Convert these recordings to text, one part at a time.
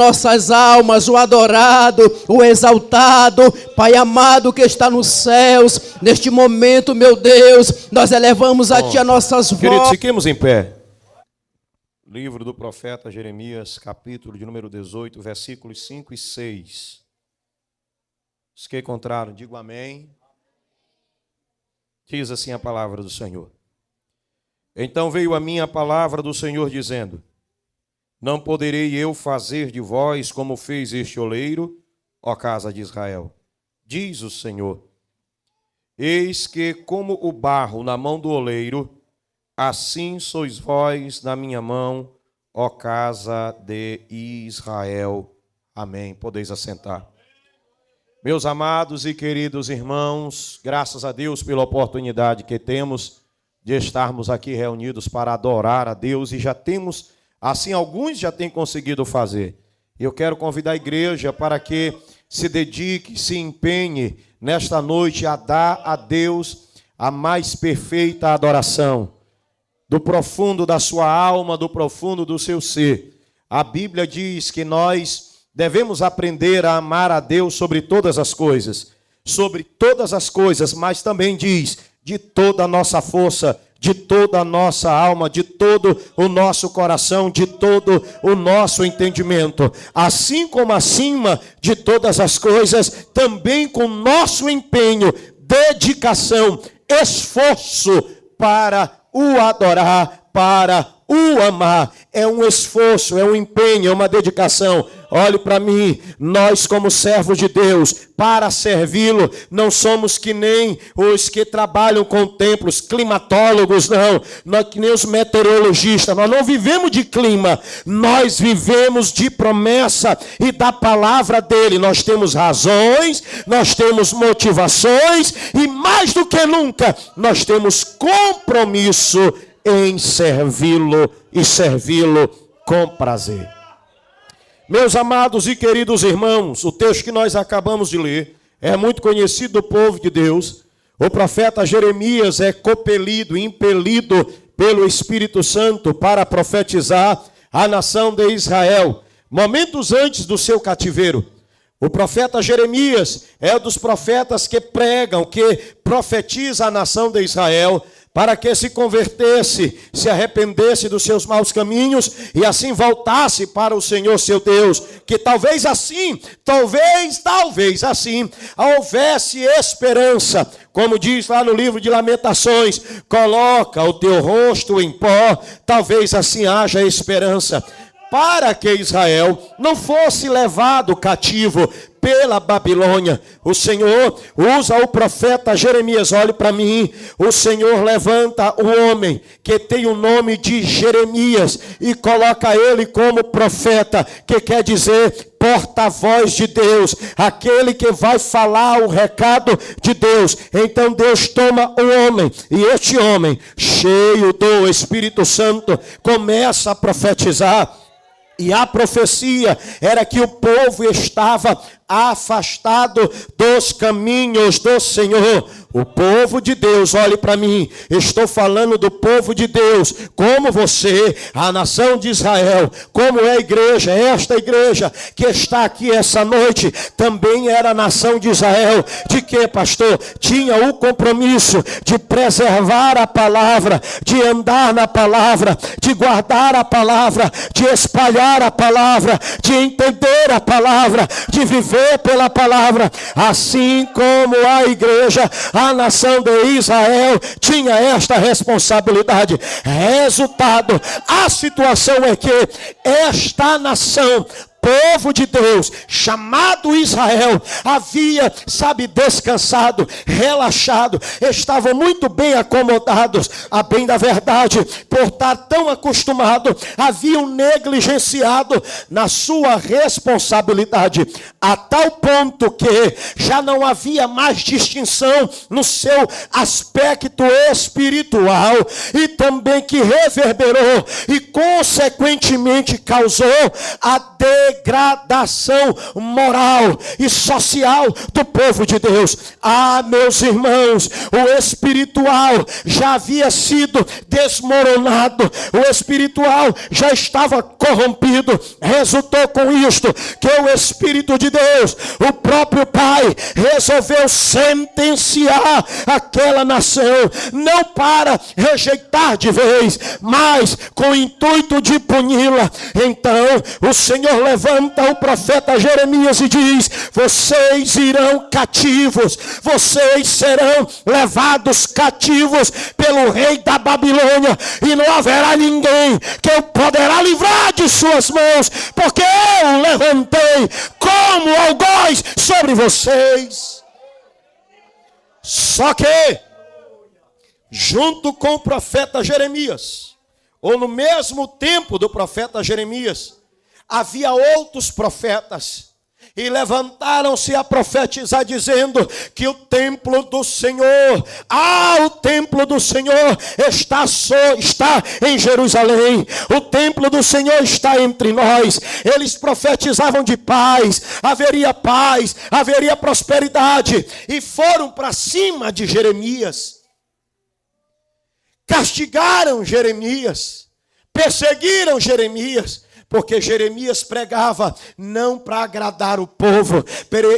nossas almas, o adorado, o exaltado, Pai amado que está nos céus, neste momento, meu Deus, nós elevamos a Ti as nossas vozes. Queridos, fiquemos em pé. Livro do profeta Jeremias, capítulo de número 18, versículos 5 e 6. Os que encontraram, digo amém. Diz assim a palavra do Senhor. Então veio a mim a palavra do Senhor dizendo: não poderei eu fazer de vós como fez este oleiro, ó casa de Israel. Diz o Senhor: eis que como o barro na mão do oleiro, assim sois vós na minha mão, ó casa de Israel. Amém. Podeis assentar. Meus amados e queridos irmãos, graças a Deus pela oportunidade que temos de estarmos aqui reunidos para adorar a Deus, e já temos, assim alguns já têm conseguido fazer. Eu quero convidar a igreja para que se dedique, se empenhe nesta noite a dar a Deus a mais perfeita adoração, do profundo da sua alma, do profundo do seu ser. A Bíblia diz que nós devemos aprender a amar a Deus sobre todas as coisas, mas também diz, de toda a nossa força, de toda a nossa alma, de todo o nosso coração, de todo o nosso entendimento. Assim como acima de todas as coisas, também com nosso empenho, dedicação, esforço para o adorar, para o amar. É um esforço, é um empenho, é uma dedicação. Olhe para mim, nós como servos de Deus, para servi-lo, não somos que nem os que trabalham com templos, climatólogos, não que nem os meteorologistas. Nós não vivemos de clima, nós vivemos de promessa e da palavra dele. Nós temos razões, nós temos motivações e mais do que nunca, nós temos compromisso em servi-lo e servi-lo com prazer. Meus amados e queridos irmãos, o texto que nós acabamos de ler é muito conhecido do povo de Deus. O profeta Jeremias é compelido, impelido pelo Espírito Santo para profetizar a nação de Israel, momentos antes do seu cativeiro. O profeta Jeremias é um dos profetas que pregam, que profetiza a nação de Israel, para que se convertesse, se arrependesse dos seus maus caminhos e assim voltasse para o Senhor seu Deus, que talvez assim houvesse esperança. Como diz lá no livro de Lamentações, coloca o teu rosto em pó, talvez assim haja esperança, para que Israel não fosse levado cativo pela Babilônia. O Senhor usa o profeta Jeremias. Olhe para mim, o Senhor levanta um homem que tem o nome de Jeremias e coloca ele como profeta, que quer dizer porta-voz de Deus, aquele que vai falar o recado de Deus. Então Deus toma um homem, e este homem, cheio do Espírito Santo, começa a profetizar. E a profecia era que o povo estava afastado dos caminhos do Senhor. O povo de Deus, olhe para mim, estou falando do povo de Deus, como você, a nação de Israel, como é a igreja, esta igreja que está aqui essa noite, também era a nação de Israel. De que, pastor? Tinha o compromisso de preservar a palavra, de andar na palavra, de guardar a palavra, de espalhar a palavra, de entender a palavra, de viver pela palavra. Assim como a igreja, a nação de Israel tinha esta responsabilidade. Resultado, a situação é que esta nação, povo de Deus, chamado Israel, havia, descansado, relaxado, estavam muito bem acomodados. A bem da verdade, por estar tão acostumado, haviam negligenciado na sua responsabilidade, a tal ponto que já não havia mais distinção no seu aspecto espiritual, e também que reverberou e consequentemente causou a degradação moral e social do povo de Deus. Ah, meus irmãos, o espiritual já havia sido desmoronado, o espiritual já estava corrompido. Resultou com isto que o Espírito de Deus, o próprio Pai, resolveu sentenciar aquela nação, não para rejeitar de vez, mas com o intuito de puni-la. Então o Senhor levanta o profeta Jeremias e diz: vocês irão cativos, vocês serão levados cativos pelo rei da Babilônia, e não haverá ninguém que o poderá livrar de suas mãos, porque eu levantei como algoz sobre vocês. Só que, junto com o profeta Jeremias, ou no mesmo tempo do profeta Jeremias, havia outros profetas, e levantaram-se a profetizar, dizendo que o templo do Senhor, o templo do Senhor está em Jerusalém, o templo do Senhor está entre nós. Eles profetizavam de paz, haveria prosperidade, e foram para cima de Jeremias, castigaram Jeremias, perseguiram Jeremias, porque Jeremias pregava não para agradar o povo.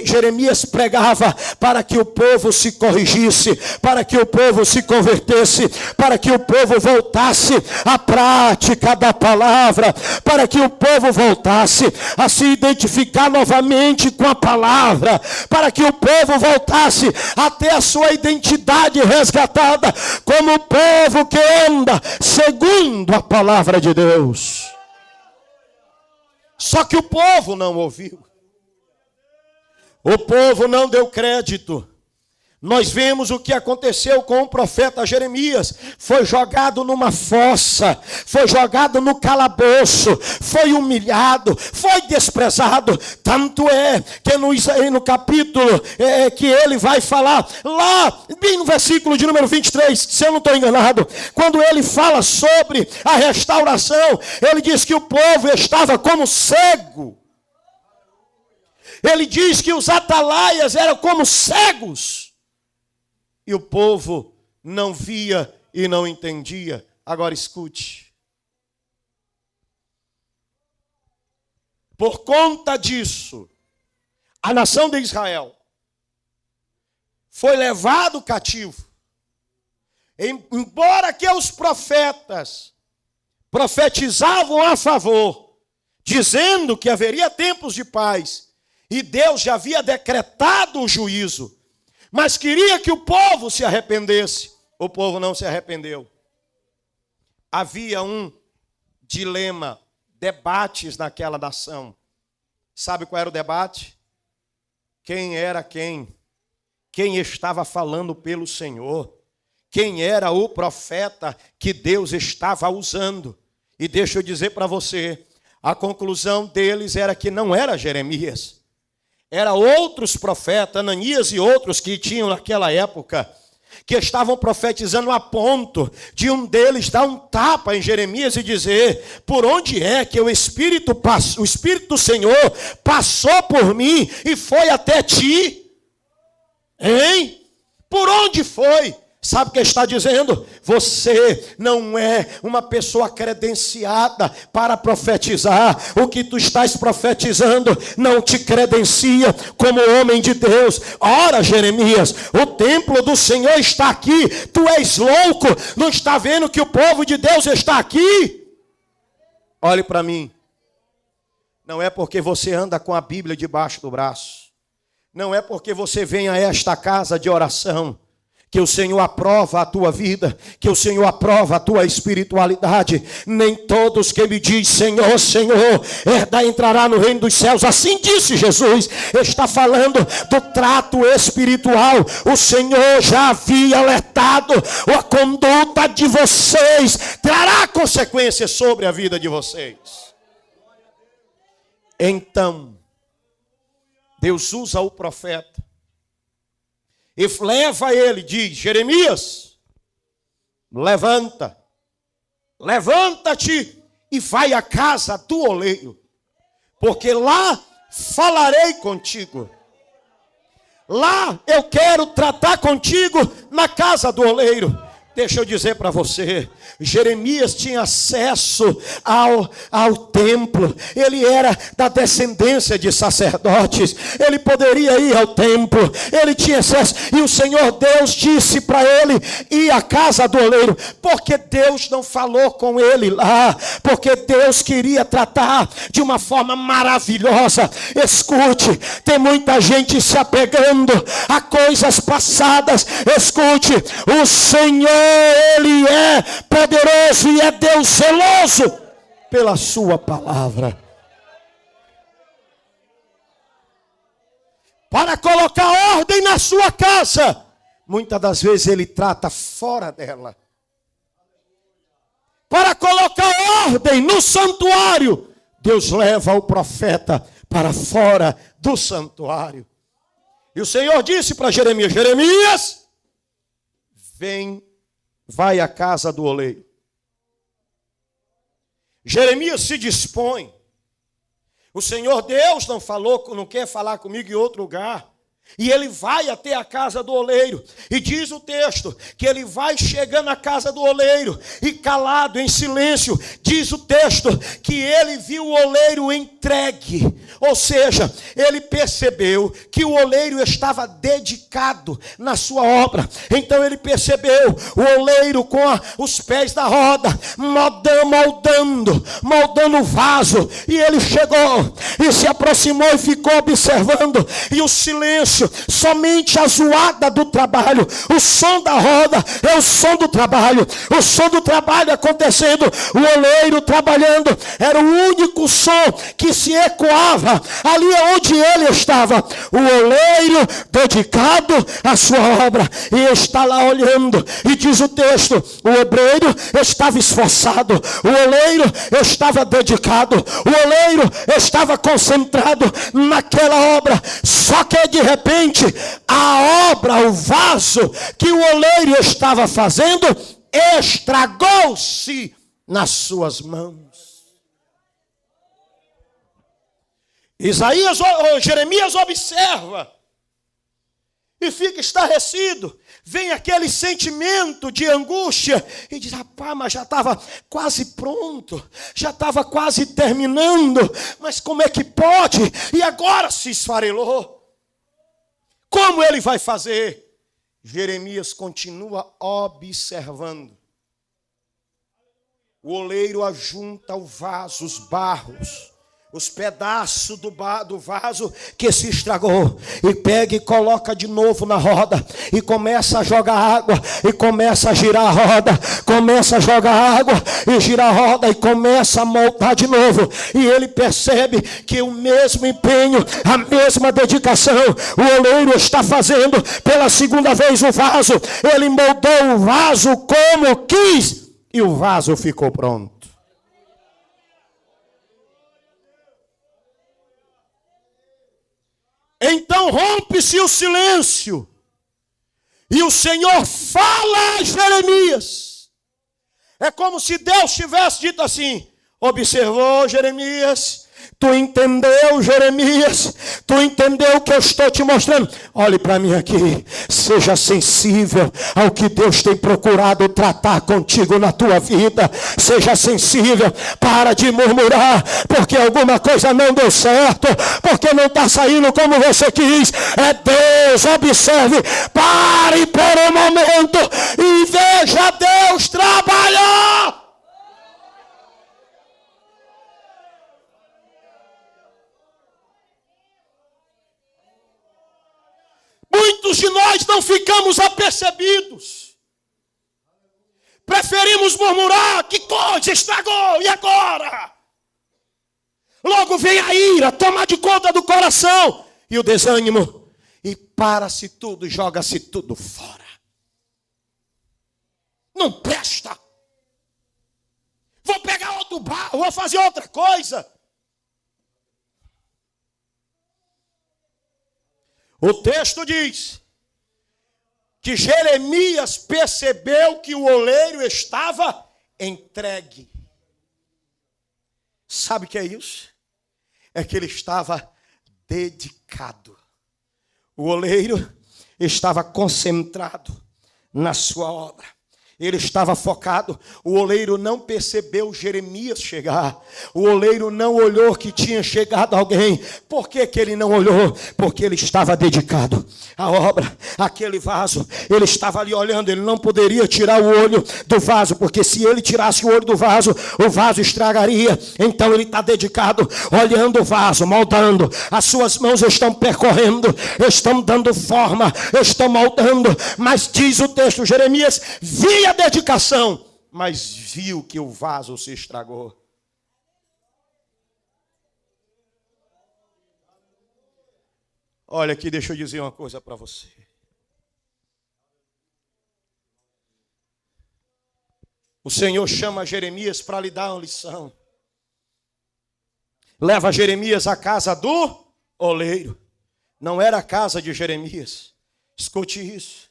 Jeremias pregava para que o povo se corrigisse, para que o povo se convertesse, para que o povo voltasse à prática da palavra, para que o povo voltasse a se identificar novamente com a palavra, para que o povo voltasse a ter a sua identidade resgatada como o povo que anda segundo a palavra de Deus. Só que o povo não ouviu. O povo não deu crédito. Nós vemos o que aconteceu com o profeta Jeremias. Foi jogado numa fossa, foi jogado no calabouço, foi humilhado, foi desprezado. Tanto é que no capítulo que ele vai falar, lá bem no versículo de número 23, se eu não estou enganado, quando ele fala sobre a restauração, ele diz que o povo estava como cego. Ele diz que os atalaias eram como cegos. E o povo não via e não entendia. Agora escute. Por conta disso, a nação de Israel foi levado cativo. Embora que os profetas profetizavam a favor, dizendo que haveria tempos de paz, e Deus já havia decretado o juízo, mas queria que o povo se arrependesse. O povo não se arrependeu. Havia um dilema, debates naquela nação. Sabe qual era o debate? Quem era quem? Quem estava falando pelo Senhor? Quem era o profeta que Deus estava usando? E deixa eu dizer para você, a conclusão deles era que não era Jeremias. Era outros profetas, Ananias e outros que tinham naquela época, que estavam profetizando a ponto de um deles dar um tapa em Jeremias e dizer: por onde é que o Espírito do Senhor passou por mim e foi até ti? Hein? Por onde foi? Sabe o que está dizendo? Você não é uma pessoa credenciada para profetizar. O que tu estás profetizando não te credencia como homem de Deus. Ora, Jeremias, o templo do Senhor está aqui. Tu és louco, não está vendo que o povo de Deus está aqui? Olhe para mim. Não é porque você anda com a Bíblia debaixo do braço, não é porque você vem a esta casa de oração que o Senhor aprova a tua vida, que o Senhor aprova a tua espiritualidade. Nem todos que me dizem Senhor, Senhor, entrará no reino dos céus. Assim disse Jesus. Está falando do trato espiritual. O Senhor já havia alertado: a conduta de vocês trará consequências sobre a vida de vocês. Então, Deus usa o profeta e leva ele, diz: Jeremias, levanta-te e vai à casa do oleiro, porque lá falarei contigo. Lá eu quero tratar contigo na casa do oleiro. Deixa eu dizer para você, Jeremias tinha acesso ao templo, ele era da descendência de sacerdotes, ele poderia ir ao templo, ele tinha acesso, e o Senhor Deus disse para ele ir à casa do oleiro, porque Deus não falou com ele lá, porque Deus queria tratar de uma forma maravilhosa. Escute, tem muita gente se apegando a coisas passadas. Escute, o Senhor, Ele é poderoso e é Deus zeloso pela sua palavra, para colocar ordem na sua casa. Muitas das vezes Ele trata fora dela, para colocar ordem no santuário. Deus leva o profeta para fora do santuário. E o Senhor disse para Jeremias: Jeremias, vem, vai à casa do oleiro. Jeremias se dispõe. O Senhor Deus não quer falar comigo em outro lugar. E ele vai até a casa do oleiro. E diz o texto que ele vai chegando à casa do oleiro e calado, em silêncio. Diz o texto que ele viu o oleiro entregue. Ou seja, ele percebeu que o oleiro estava dedicado na sua obra. Então ele percebeu o oleiro com os pés da roda, moldando o vaso. E ele chegou e se aproximou e ficou observando. E o silêncio, somente a zoada do trabalho, o som da roda é o som do trabalho, o som do trabalho acontecendo, o oleiro trabalhando, era o único som que se ecoava ali onde ele estava. O oleiro dedicado à sua obra, e está lá olhando, e diz o texto, o obreiro estava esforçado, o oleiro estava dedicado, o oleiro estava concentrado naquela obra. Só que de repente a obra, o vaso que o oleiro estava fazendo, estragou-se nas suas mãos. Jeremias observa e fica estarrecido. Vem aquele sentimento de angústia e diz: rapaz, mas já estava quase pronto, já estava quase terminando, mas como é que pode? E agora se esfarelou. Como ele vai fazer? Jeremias continua observando. O oleiro ajunta o vaso, os barros, os pedaços do vaso que se estragou, e pega e coloca de novo na roda, e começa a jogar água, e começa a girar a roda, começa a jogar água, e gira a roda, e começa a moldar de novo. E ele percebe que o mesmo empenho, a mesma dedicação, o oleiro está fazendo pela segunda vez o vaso. Ele moldou o vaso como quis, e o vaso ficou pronto. Então rompe-se o silêncio, e o Senhor fala a Jeremias. É como se Deus tivesse dito assim: observou, Jeremias? Tu entendeu, Jeremias? Tu entendeu o que eu estou te mostrando? Olhe para mim aqui. Seja sensível ao que Deus tem procurado tratar contigo na tua vida. Seja sensível. Para de murmurar porque alguma coisa não deu certo, porque não está saindo como você quis. É Deus. Observe. Pare por um momento e veja Deus trabalhar. Muitos de nós não ficamos apercebidos. Preferimos murmurar: que coisa, estragou, e agora? Logo vem a ira, toma de conta do coração, e o desânimo, e para-se tudo, joga-se tudo fora. Não presta. Vou pegar outro barro, vou fazer outra coisa. O texto diz que Jeremias percebeu que o oleiro estava entregue. Sabe o que é isso? é que ele estava dedicado. O oleiro estava concentrado na sua obra. Ele estava focado. O oleiro não percebeu Jeremias chegar. O oleiro não olhou que tinha chegado alguém. Por que que ele não olhou? Porque ele estava dedicado à obra. Aquele vaso, ele estava ali olhando. Ele não poderia tirar o olho do vaso, porque se ele tirasse o olho do vaso, o vaso estragaria. Então ele está dedicado, olhando o vaso, moldando. As suas mãos estão percorrendo, estão dando forma, estão moldando. Mas diz o texto, Jeremias via dedicação, mas viu que o vaso se estragou. Olha aqui, deixa eu dizer uma coisa para você. O Senhor chama Jeremias para lhe dar uma lição. Leva Jeremias à casa do oleiro. Não era a casa de Jeremias. Escute isso.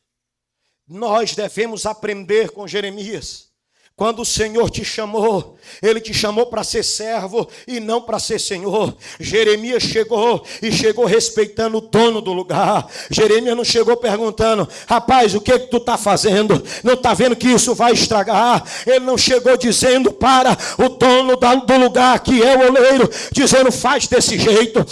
Nós devemos aprender com Jeremias. Quando o Senhor te chamou, Ele te chamou para ser servo e não para ser senhor. Jeremias chegou e chegou respeitando o dono do lugar. Jeremias não chegou perguntando, rapaz, o que tu está fazendo? Não está vendo que isso vai estragar? Ele não chegou dizendo para o dono do lugar, que é o oleiro, dizendo, faz desse jeito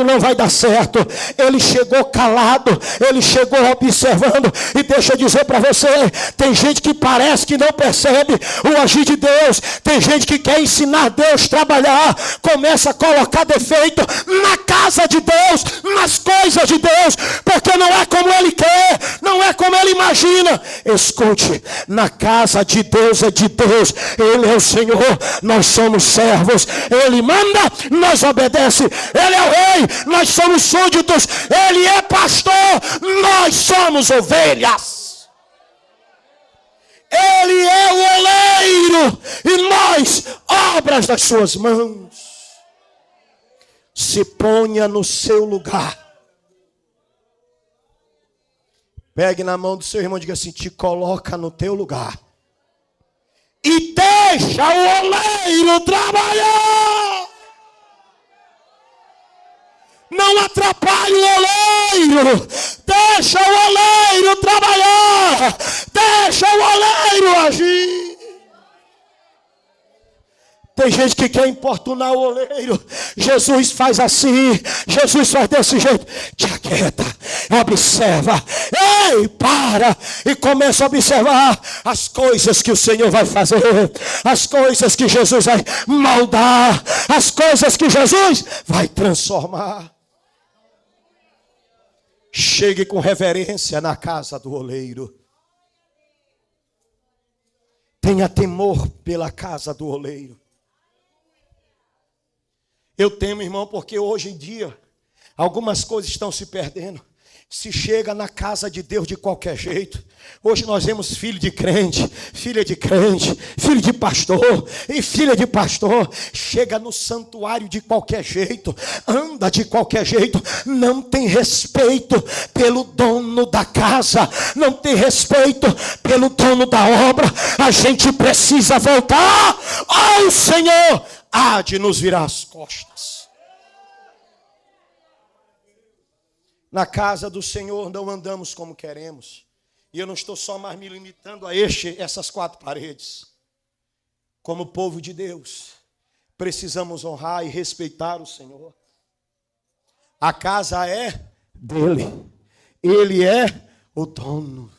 não vai dar certo. Ele chegou calado, ele chegou observando. E deixa eu dizer para você, tem gente que parece que não percebe o agir de Deus. Tem gente que quer ensinar Deus a trabalhar, começa a colocar defeito na casa de Deus, nas coisas de Deus, porque não é como Ele quer, não é como Ele imagina. Escute, na casa de Deus é de Deus, Ele é o Senhor, nós somos servos, Ele manda, nós obedecemos, Ele é o rei, nós somos súditos, Ele é pastor, nós somos ovelhas. Ele é o oleiro e nós, obras das suas mãos. Se ponha no seu lugar. Pegue na mão do seu irmão e diga assim, te coloca no teu lugar. E deixa o oleiro trabalhar. Não atrapalhe o oleiro. Deixa o oleiro trabalhar. Deixa o oleiro agir. Tem gente que quer importunar o oleiro. Jesus faz assim. Jesus faz desse jeito. Te aquieta. Observa. Ei, para. E começa a observar as coisas que o Senhor vai fazer. As coisas que Jesus vai moldar. As coisas que Jesus vai transformar. Chegue com reverência na casa do oleiro. Tenha temor pela casa do oleiro. Eu temo, irmão, porque hoje em dia algumas coisas estão se perdendo. Se chega na casa de Deus de qualquer jeito. Hoje nós vemos filho de crente, filha de crente, filho de pastor e filha de pastor. Chega no santuário de qualquer jeito, anda de qualquer jeito. Não tem respeito pelo dono da casa, não tem respeito pelo dono da obra. A gente precisa voltar ao Senhor. Há de nos virar as costas. Na casa do Senhor não andamos como queremos. E eu não estou só mais me limitando a essas quatro paredes. Como povo de Deus, precisamos honrar e respeitar o Senhor. A casa é dele. Ele é o dono.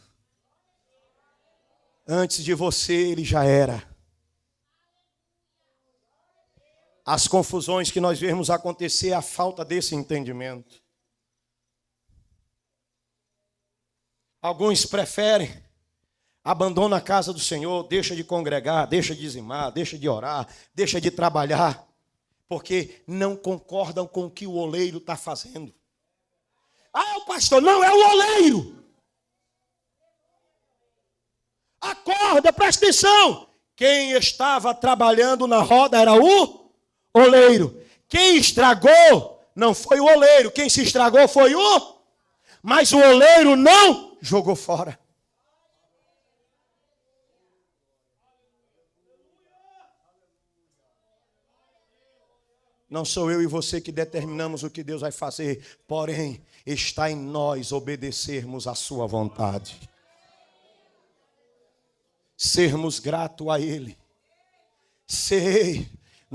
Antes de você, ele já era. As confusões que nós vemos acontecer é a falta desse entendimento. Alguns preferem, abandonam a casa do Senhor, deixa de congregar, deixa de dizimar, deixa de orar, deixa de trabalhar, porque não concordam com o que o oleiro está fazendo. Ah, o pastor, não, é o oleiro. Acorda, presta atenção. Quem estava trabalhando na roda era o oleiro. Quem estragou não foi o oleiro, quem se estragou foi o... Mas o oleiro não jogou fora. Não sou eu e você que determinamos o que Deus vai fazer, porém, está em nós obedecermos à sua vontade. Sermos gratos a Ele.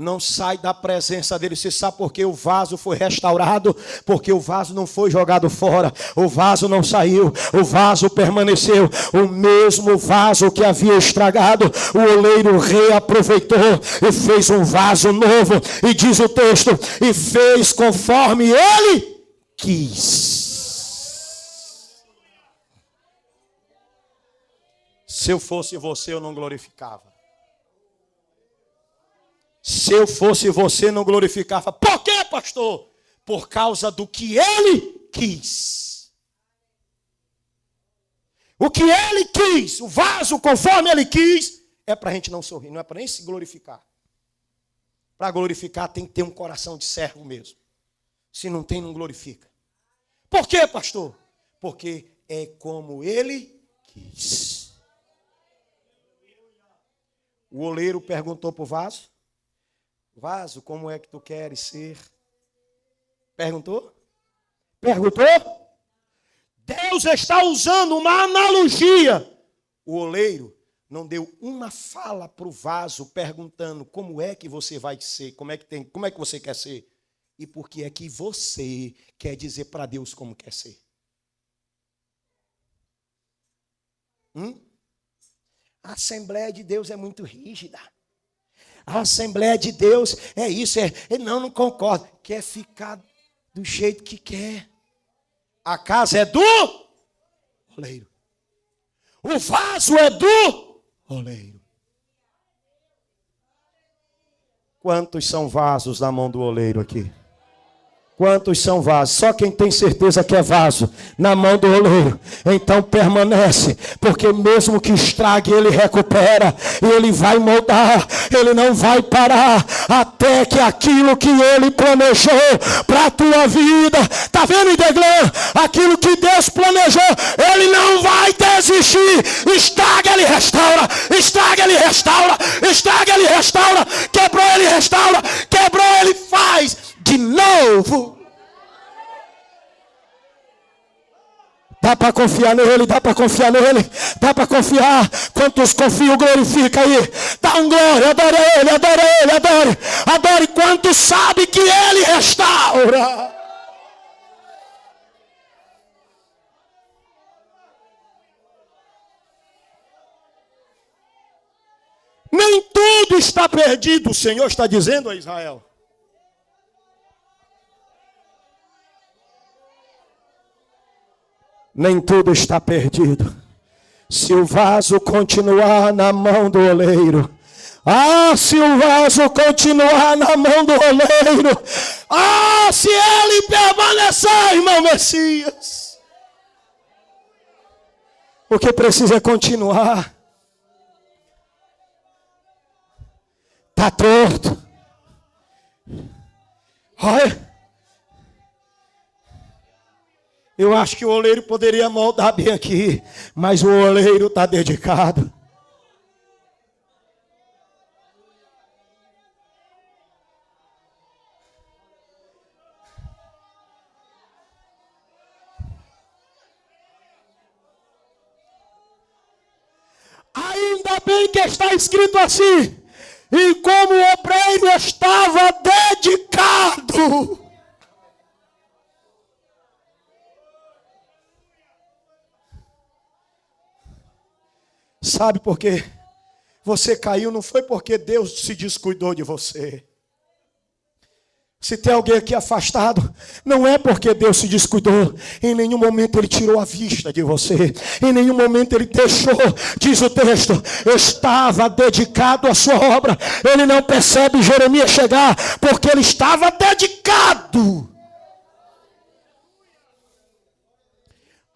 Não sai da presença dele. Você sabe por que o vaso foi restaurado? Porque o vaso não foi jogado fora. O vaso não saiu. O vaso permaneceu. O mesmo vaso que havia estragado, o oleiro reaproveitou e fez um vaso novo. E diz o texto, e fez conforme ele quis. Se eu fosse você, eu não glorificava. Se eu fosse você, não glorificava. Por quê, pastor? Por causa do que ele quis. O que ele quis, o vaso conforme ele quis, é para a gente não sorrir, não é para nem se glorificar. Para glorificar tem que ter um coração de servo mesmo. Se não tem, não glorifica. Por quê, pastor? Porque é como ele quis. O oleiro perguntou para o vaso. Vaso, como é que tu queres ser? Perguntou? Perguntou? Deus está usando uma analogia. O oleiro não deu uma fala para o vaso perguntando como é que você vai ser, como é que você quer ser e por que é que você quer dizer para Deus como quer ser. A Assembleia de Deus é muito rígida. A Assembleia de Deus é isso, não concordo. Quer ficar do jeito que quer. A casa é do oleiro. O vaso é do oleiro. Quantos são vasos na mão do oleiro aqui? Quantos são vasos? Só quem tem certeza que é vaso na mão do oleiro, então permanece, porque mesmo que estrague, ele recupera, e ele vai moldar, ele não vai parar, até que aquilo que ele planejou para a tua vida, tá vendo, Ideglan? Aquilo que Deus planejou, ele não vai desistir. Estraga, ele restaura, estraga, ele restaura, estraga, ele restaura, quebrou, ele restaura, quebrou, ele faz de novo. Dá para confiar nele, dá para confiar nele, dá para confiar. Quantos confiam, glorifica aí. Dá um glória, adore ele, adore ele, adore. Adore quantos sabe que ele restaura. Nem tudo está perdido, o Senhor está dizendo a Israel. Nem tudo está perdido. Se o vaso continuar na mão do oleiro. Se o vaso continuar na mão do oleiro. Se ele permanecer, irmão Messias. O que precisa é continuar. Está torto. Olha. Eu acho que o oleiro poderia moldar bem aqui, mas o oleiro está dedicado. Ainda bem que está escrito assim, e como o obreiro estava dedicado. Sabe por quê? Você caiu não foi porque Deus se descuidou de você. Se tem alguém aqui afastado, não é porque Deus se descuidou. Em nenhum momento Ele tirou a vista de você. Em nenhum momento Ele deixou, diz o texto, estava dedicado à sua obra. Ele não percebe Jeremias chegar, porque ele estava dedicado.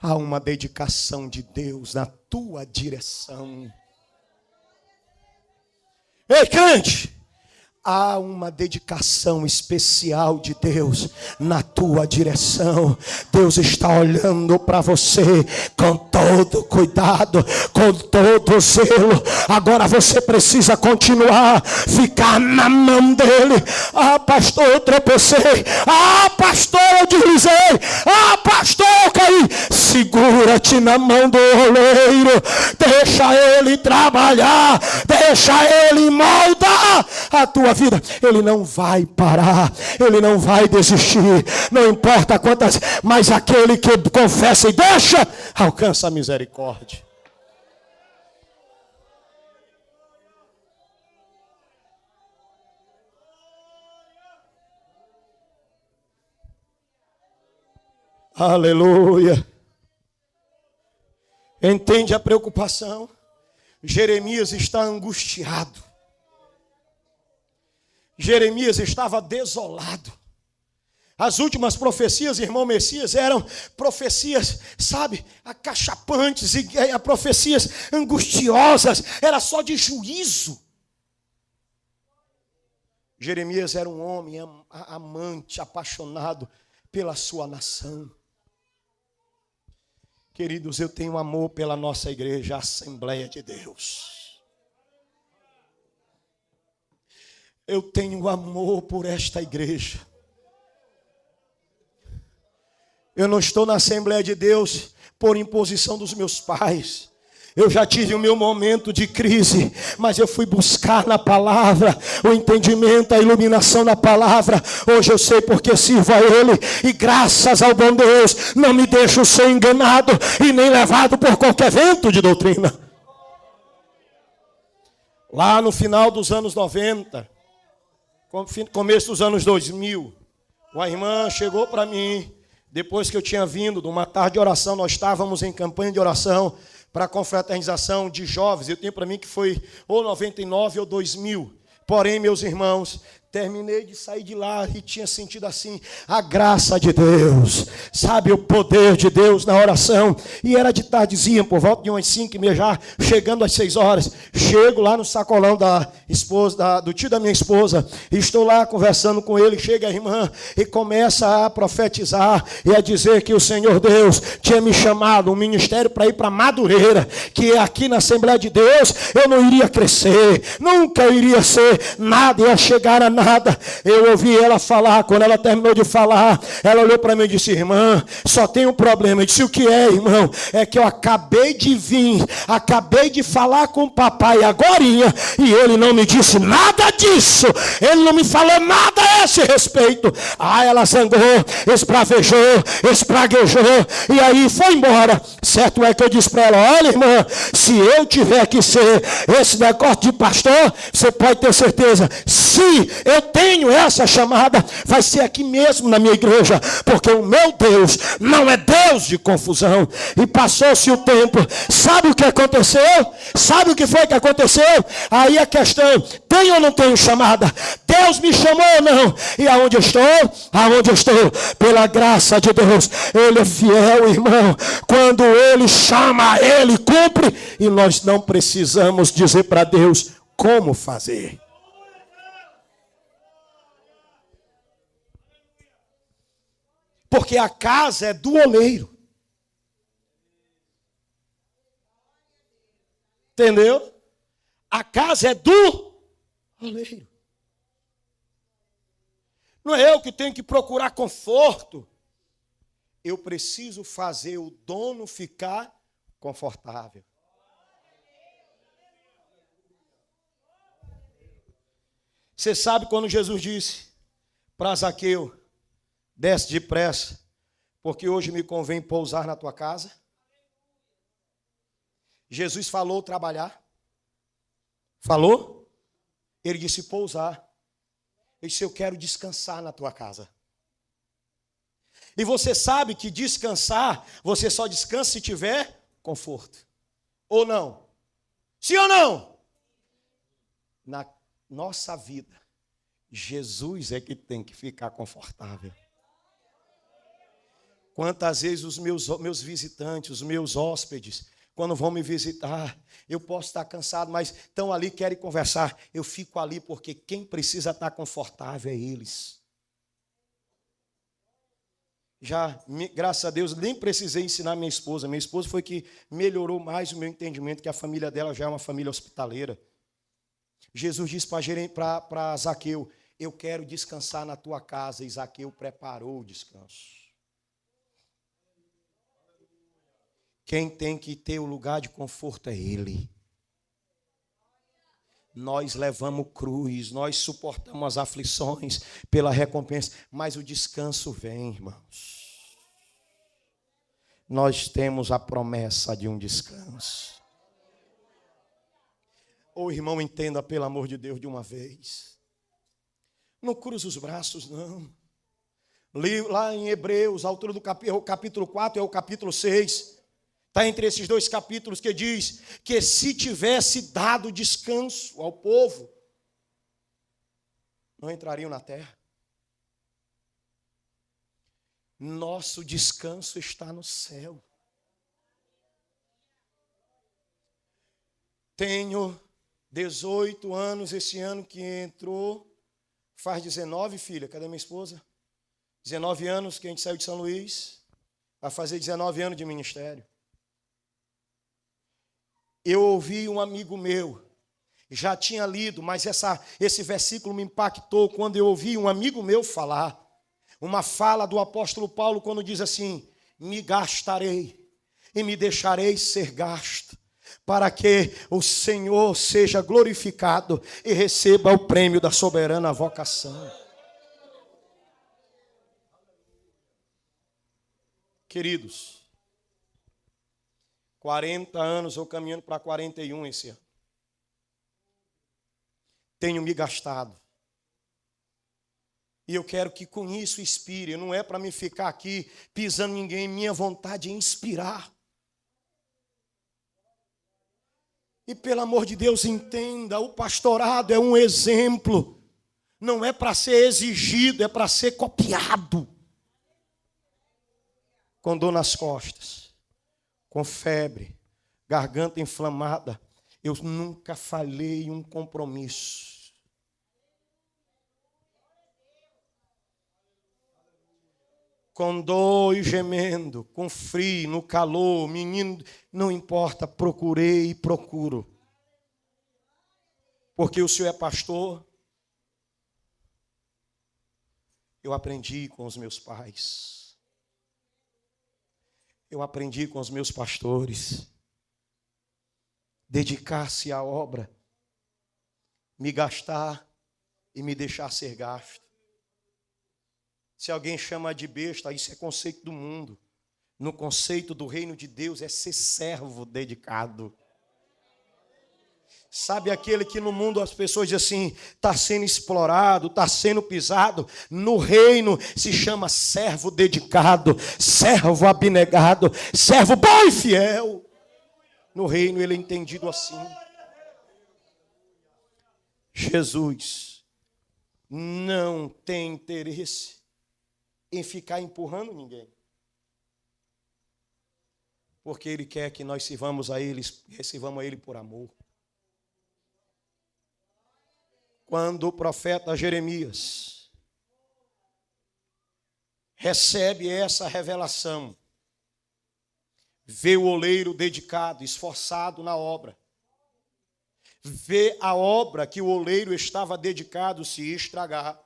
Há uma dedicação de Deus na tua direção. Ei, crente, há uma dedicação especial de Deus na tua direção. Deus está olhando para você com todo cuidado, com todo zelo. Agora você precisa continuar, ficar na mão dele. Ah, pastor, eu tropecei. Ah, pastor, eu deslizei. Ah, pastor, eu caí. Segura-te na mão do oleiro. Deixa ele trabalhar. Deixa ele moldar a tua vida. Ele não vai parar, ele não vai desistir, não importa quantas, mas aquele que confessa e deixa, alcança a misericórdia. Aleluia. Entende a preocupação? Jeremias está angustiado. Jeremias estava desolado. As últimas profecias, irmão Messias, eram profecias, sabe, acachapantes e profecias angustiosas. Era só de juízo. Jeremias era um homem amante, apaixonado pela sua nação. Queridos, eu tenho amor pela nossa igreja, a Assembleia de Deus. Eu tenho amor por esta igreja. Eu não estou na Assembleia de Deus por imposição dos meus pais. Eu já tive o meu momento de crise, mas eu fui buscar na palavra o entendimento, a iluminação na palavra. Hoje eu sei porque sirvo a Ele, e graças ao bom Deus, não me deixo ser enganado e nem levado por qualquer vento de doutrina. Lá no final dos anos 90, começo dos anos 2000, uma irmã chegou para mim, depois que eu tinha vindo de uma tarde de oração. Nós estávamos em campanha de oração para a confraternização de jovens. Eu tenho para mim que foi ou 99 ou 2000. Porém, meus irmãos, terminei de sair de lá e tinha sentido assim, a graça de Deus, sabe, o poder de Deus na oração. E era de tardezinha, por volta de umas 5h30, já chegando às 6 horas. Chego lá no sacolão da esposa, do tio da minha esposa, e estou lá conversando com ele. Chega a irmã e começa a profetizar e a dizer que o Senhor Deus tinha me chamado um ministério para ir para Madureira, que aqui na Assembleia de Deus eu não iria crescer, nunca iria ser nada, ia chegar a nada. Eu ouvi ela falar. Quando ela terminou de falar, ela olhou para mim e disse: irmã, só tem um problema. Eu disse: o que é, irmão? É que eu acabei de vir, acabei de falar com o papai agorinha, e ele não me disse nada disso, ele não me falou nada a esse respeito. Ah, ela zangou, esbravejou, espraguejou, e aí foi embora. Certo é que eu disse para ela: olha, irmã, se eu tiver que ser esse negócio de pastor, você pode ter certeza, se eu tenho essa chamada, vai ser aqui mesmo na minha igreja, porque o meu Deus não é Deus de confusão. E passou-se o tempo. Sabe o que aconteceu? Sabe o que foi que aconteceu? Aí a questão: tenho ou não tenho chamada? Deus me chamou ou não? E aonde eu estou? Aonde eu estou? Pela graça de Deus. Ele é fiel, irmão. Quando Ele chama, Ele cumpre. E nós não precisamos dizer para Deus como fazer. Porque a casa é do oleiro. Entendeu? A casa é do oleiro. Não é eu que tenho que procurar conforto. Eu preciso fazer o dono ficar confortável. Você sabe quando Jesus disse para Zaqueu: desce depressa, porque hoje me convém pousar na tua casa? Jesus falou trabalhar? Falou? Ele disse pousar. Ele disse: eu quero descansar na tua casa. E você sabe que descansar, você só descansa se tiver conforto. Ou não? Sim ou não? Na nossa vida, Jesus é que tem que ficar confortável. Quantas vezes os meus visitantes, os meus hóspedes, quando vão me visitar, eu posso estar cansado, mas estão ali, querem conversar. Eu fico ali porque quem precisa estar confortável é eles. Já, graças a Deus, nem precisei ensinar minha esposa. Minha esposa foi que melhorou mais o meu entendimento, que a família dela já é uma família hospitaleira. Jesus disse para Zaqueu: eu quero descansar na tua casa. E Zaqueu preparou o descanso. Quem tem que ter o lugar de conforto é Ele. Nós levamos cruz, nós suportamos as aflições pela recompensa, mas o descanso vem, irmãos. Nós temos a promessa de um descanso. Ô irmão, entenda pelo amor de Deus de uma vez. Não cruza os braços, não. Lá em Hebreus, a altura do capítulo 4 é o capítulo 6. Está entre esses dois capítulos que diz que se tivesse dado descanso ao povo, não entrariam na terra. Nosso descanso está no céu. Tenho 18 anos esse ano que entrou, faz 19, filha, cadê minha esposa? 19 anos que a gente saiu de São Luís, vai fazer 19 anos de ministério. Eu ouvi um amigo meu, já tinha lido, mas esse versículo me impactou quando eu ouvi um amigo meu falar, uma fala do apóstolo Paulo, quando diz assim: me gastarei e me deixarei ser gasto, para que o Senhor seja glorificado e receba o prêmio da soberana vocação. Queridos, 40 anos, ou caminhando para 41 esse ano. Tenho me gastado. E eu quero que com isso inspire. Não é para me ficar aqui pisando em ninguém. Minha vontade é inspirar. E pelo amor de Deus, entenda, o pastorado é um exemplo. Não é para ser exigido, é para ser copiado. Com dor nas costas, com febre, garganta inflamada, eu nunca falhei um compromisso. Com dor e gemendo, com frio, no calor, menino, não importa, procurei e procuro. Porque o Senhor é pastor. Eu aprendi com os meus pais. Eu aprendi com os meus pastores. Dedicar-se à obra, me gastar e me deixar ser gasto. Se alguém chama de besta, isso é conceito do mundo. No conceito do reino de Deus é ser servo dedicado. Sabe aquele que no mundo as pessoas dizem assim, está sendo explorado, está sendo pisado. No reino se chama servo dedicado, servo abnegado, servo bom e fiel. No reino ele é entendido assim. Jesus não tem interesse em ficar empurrando ninguém. Porque Ele quer que nós sirvamos a Ele por amor. Quando o profeta Jeremias recebe essa revelação, vê o oleiro dedicado, esforçado na obra, vê a obra que o oleiro estava dedicado se estragar,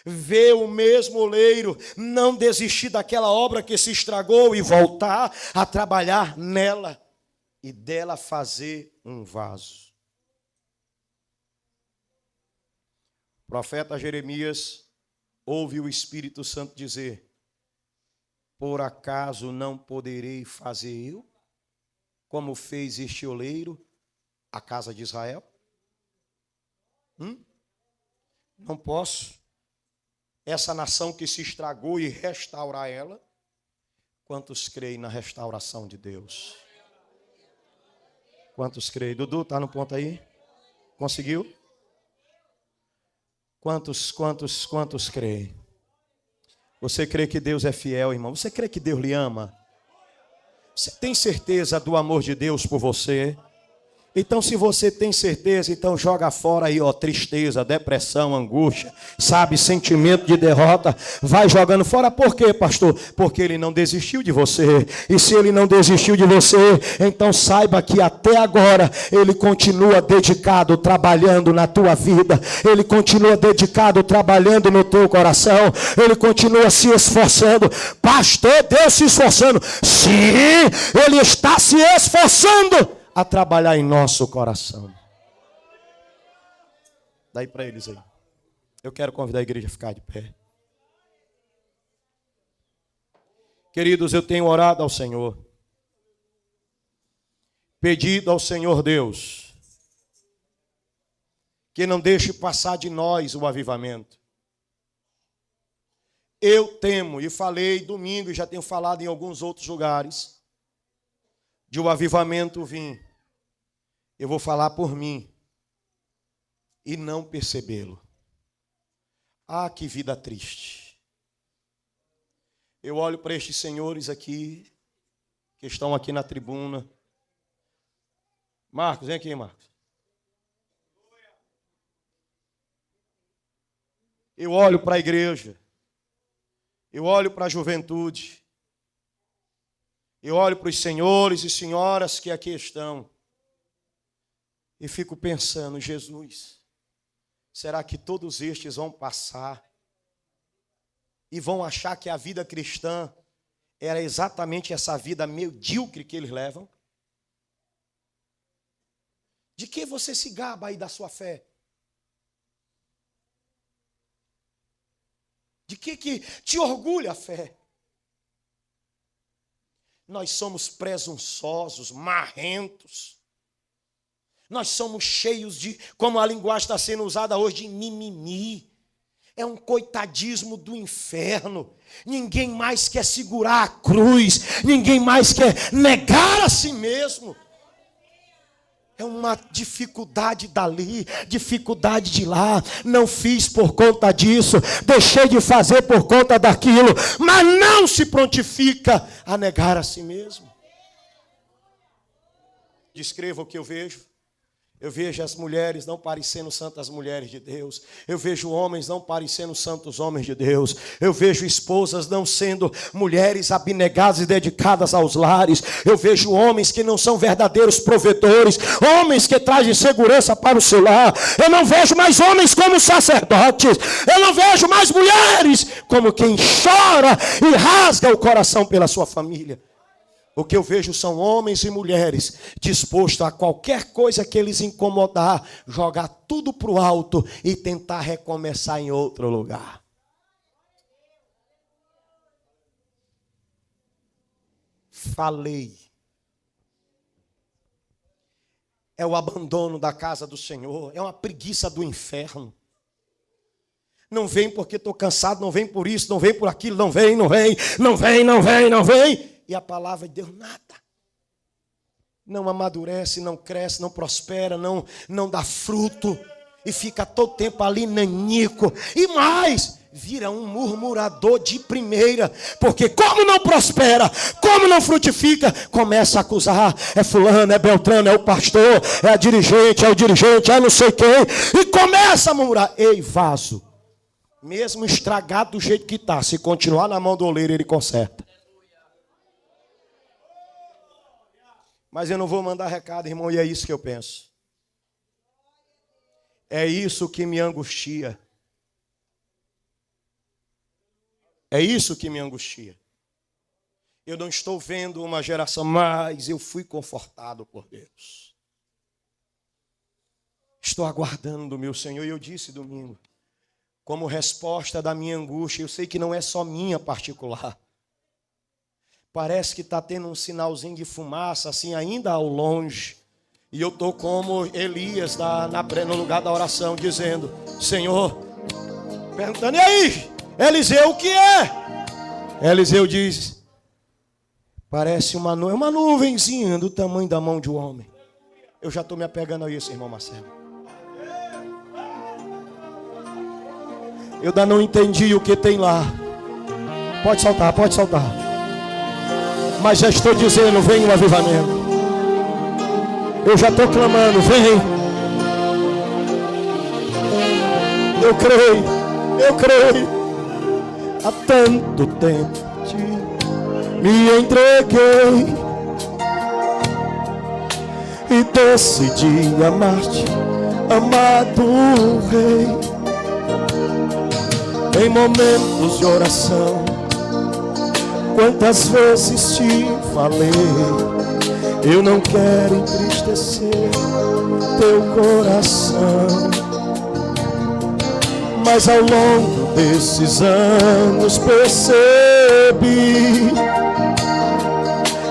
vê o mesmo oleiro não desistir daquela obra que se estragou e voltar a trabalhar nela e dela fazer um vaso. O profeta Jeremias ouve o Espírito Santo dizer: por acaso não poderei fazer eu, como fez este oleiro, a casa de Israel? Não posso. Essa nação que se estragou e restaurar ela. Quantos creem na restauração de Deus? Quantos creem? Dudu, está no ponto aí? Conseguiu? Quantos creem? Você crê que Deus é fiel, irmão? Você crê que Deus lhe ama? Você tem certeza do amor de Deus por você? Então, se você tem certeza, então joga fora aí, ó, tristeza, depressão, angústia, sabe, sentimento de derrota. Vai jogando fora. Por quê, pastor? Porque ele não desistiu de você. E se ele não desistiu de você, então saiba que até agora ele continua dedicado, trabalhando na tua vida. Ele continua dedicado, trabalhando no teu coração. Ele continua se esforçando. Pastor, Deus se esforçando. Sim, ele está se esforçando a trabalhar em nosso coração. Daí para eles aí. Eu quero convidar a igreja a ficar de pé. Queridos, eu tenho orado ao Senhor, pedido ao Senhor Deus, que não deixe passar de nós o avivamento. Eu temo, e falei domingo, e já tenho falado em alguns outros lugares, de o avivamento vir. Eu vou falar por mim e não percebê-lo. Ah, que vida triste. Eu olho para estes senhores aqui, que estão aqui na tribuna. Marcos, vem aqui, Marcos. Eu olho para a igreja. Eu olho para a juventude. Eu olho para os senhores e senhoras que aqui estão e fico pensando, Jesus, será que todos estes vão passar e vão achar que a vida cristã era exatamente essa vida medíocre que eles levam? De que você se gaba aí da sua fé? De que te orgulha a fé? Nós somos presunçosos, marrentos. Nós somos cheios de, como a linguagem está sendo usada hoje, de mimimi. É um coitadismo do inferno. Ninguém mais quer segurar a cruz. Ninguém mais quer negar a si mesmo. É uma dificuldade dali, dificuldade de lá. Não fiz por conta disso, deixei de fazer por conta daquilo, mas não se prontifica a negar a si mesmo. Descreva o que eu vejo. Eu vejo as mulheres não parecendo santas mulheres de Deus. Eu vejo homens não parecendo santos homens de Deus. Eu vejo esposas não sendo mulheres abnegadas e dedicadas aos lares. Eu vejo homens que não são verdadeiros provedores. Homens que trazem segurança para o seu lar. Eu não vejo mais homens como sacerdotes. Eu não vejo mais mulheres como quem chora e rasga o coração pela sua família. O que eu vejo são homens e mulheres dispostos a qualquer coisa que eles incomodar, jogar tudo para o alto e tentar recomeçar em outro lugar. Falei. É o abandono da casa do Senhor, é uma preguiça do inferno. Não vem porque estou cansado, não vem por isso, não vem por aquilo, não vem. E a palavra de Deus nada. Não amadurece, não cresce, não prospera, não dá fruto. E fica todo tempo ali nanico. E mais, vira um murmurador de primeira. Porque como não prospera, como não frutifica, começa a acusar. É fulano, é Beltrano, é o pastor, é a dirigente, é não sei quem. E começa a murmurar. Ei, vaso, mesmo estragado do jeito que está, se continuar na mão do oleiro, ele conserta. Mas eu não vou mandar recado, irmão, e é isso que eu penso. É isso que me angustia. É isso que me angustia. Eu não estou vendo uma geração, mas eu fui confortado por Deus. Estou aguardando o meu Senhor, e eu disse domingo, como resposta da minha angústia, eu sei que não é só minha particular. Parece que está tendo um sinalzinho de fumaça, assim, ainda ao longe. E eu estou como Elias no lugar da oração, dizendo, Senhor, perguntando, e aí, Eliseu, o que é? Eliseu diz, parece uma nuvenzinha do tamanho da mão de um homem. Eu já estou me apegando a isso, irmão Marcelo. Eu ainda não entendi o que tem lá. Pode soltar. Mas já estou dizendo, vem um avivamento. Eu já estou clamando, vem. Eu creio. Há tanto tempo me entreguei e decidi amar-te, amado Rei. Em momentos de oração, quantas vezes te falei, eu não quero entristecer teu coração. Mas ao longo desses anos percebi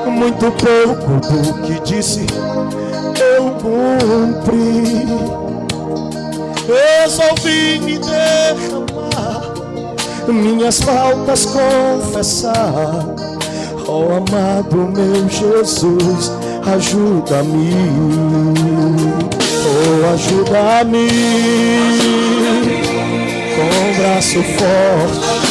muito pouco do que disse eu cumpri. Resolvi me derramar, minhas faltas confessar. Oh amado meu Jesus, ajuda-me. Oh ajuda-me com um braço forte.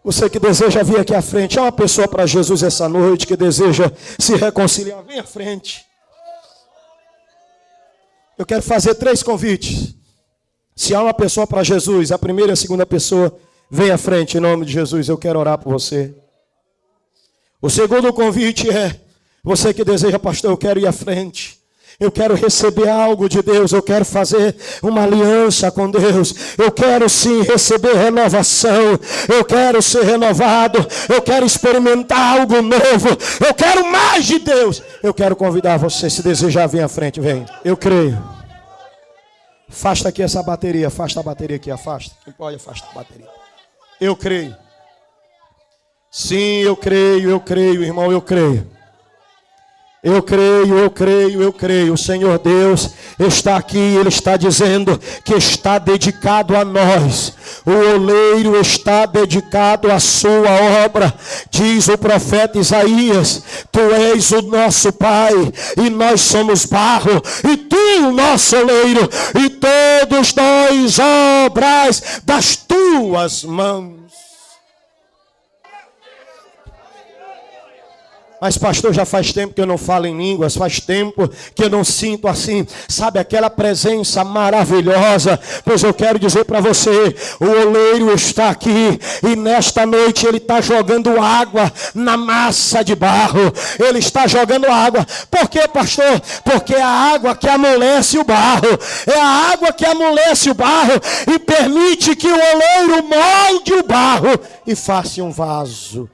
Você que deseja vir aqui à frente, há uma pessoa para Jesus essa noite que deseja se reconciliar, vem à frente. Eu quero fazer 3 convites. Se há uma pessoa para Jesus, a primeira e a segunda pessoa, vem à frente em nome de Jesus, eu quero orar por você. O segundo convite é, você que deseja, pastor, eu quero ir à frente. Eu quero receber algo de Deus, eu quero fazer uma aliança com Deus, eu quero sim receber renovação, eu quero ser renovado, eu quero experimentar algo novo, eu quero mais de Deus. Eu quero convidar você, se desejar, vem à frente, vem. Eu creio. Afasta aqui essa bateria, afasta a bateria aqui, afasta. Quem pode, afasta a bateria. Eu creio. Sim, eu creio, irmão, eu creio. Eu creio. O Senhor Deus está aqui, Ele está dizendo que está dedicado a nós. O oleiro está dedicado à sua obra. Diz o profeta Isaías: Tu és o nosso Pai, e nós somos barro, e Tu o nosso oleiro, e todos nós obras das Tuas mãos. Mas pastor, já faz tempo que eu não falo em línguas, faz tempo que eu não sinto assim, sabe, aquela presença maravilhosa. Pois eu quero dizer para você, o oleiro está aqui e nesta noite ele está jogando água na massa de barro. Ele está jogando água. Por quê, pastor? Porque é a água que amolece o barro. É a água que amolece o barro e permite que o oleiro molde o barro e faça um vaso.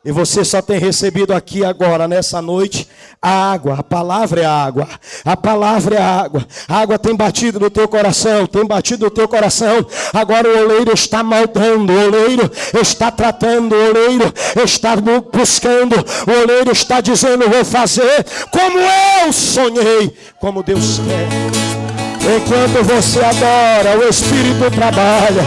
E você só tem recebido aqui agora, nessa noite, a água. A palavra é a água. A palavra é a água. A água tem batido no teu coração. Tem batido no teu coração. Agora o oleiro está moldando. O oleiro está tratando. O oleiro está buscando. O oleiro está dizendo: vou fazer como eu sonhei. Como Deus quer. Enquanto você adora, o Espírito trabalha.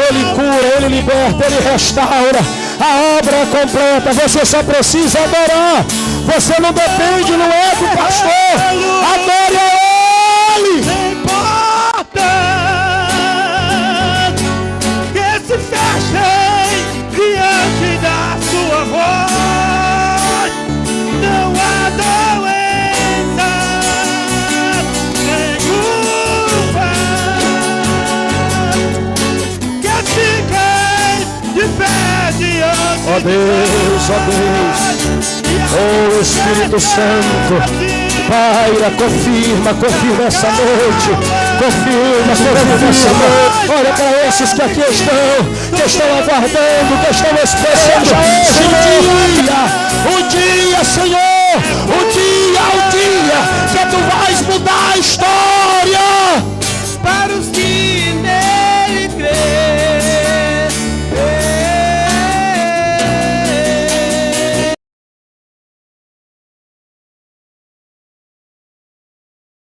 Ele cura, Ele liberta, Ele restaura. A obra é completa, você só precisa adorar. Você não depende, não é do pastor. Adore a Ele. Não importa que se fechem diante da sua voz. Não há doença, nem culpa que fiquem de pé. Ó Deus, ó Espírito Santo, paira, confirma essa noite, confirma essa noite. Olha para esses que aqui estão aguardando, que estão esperando o dia, Senhor, o dia que Tu vais mudar a história.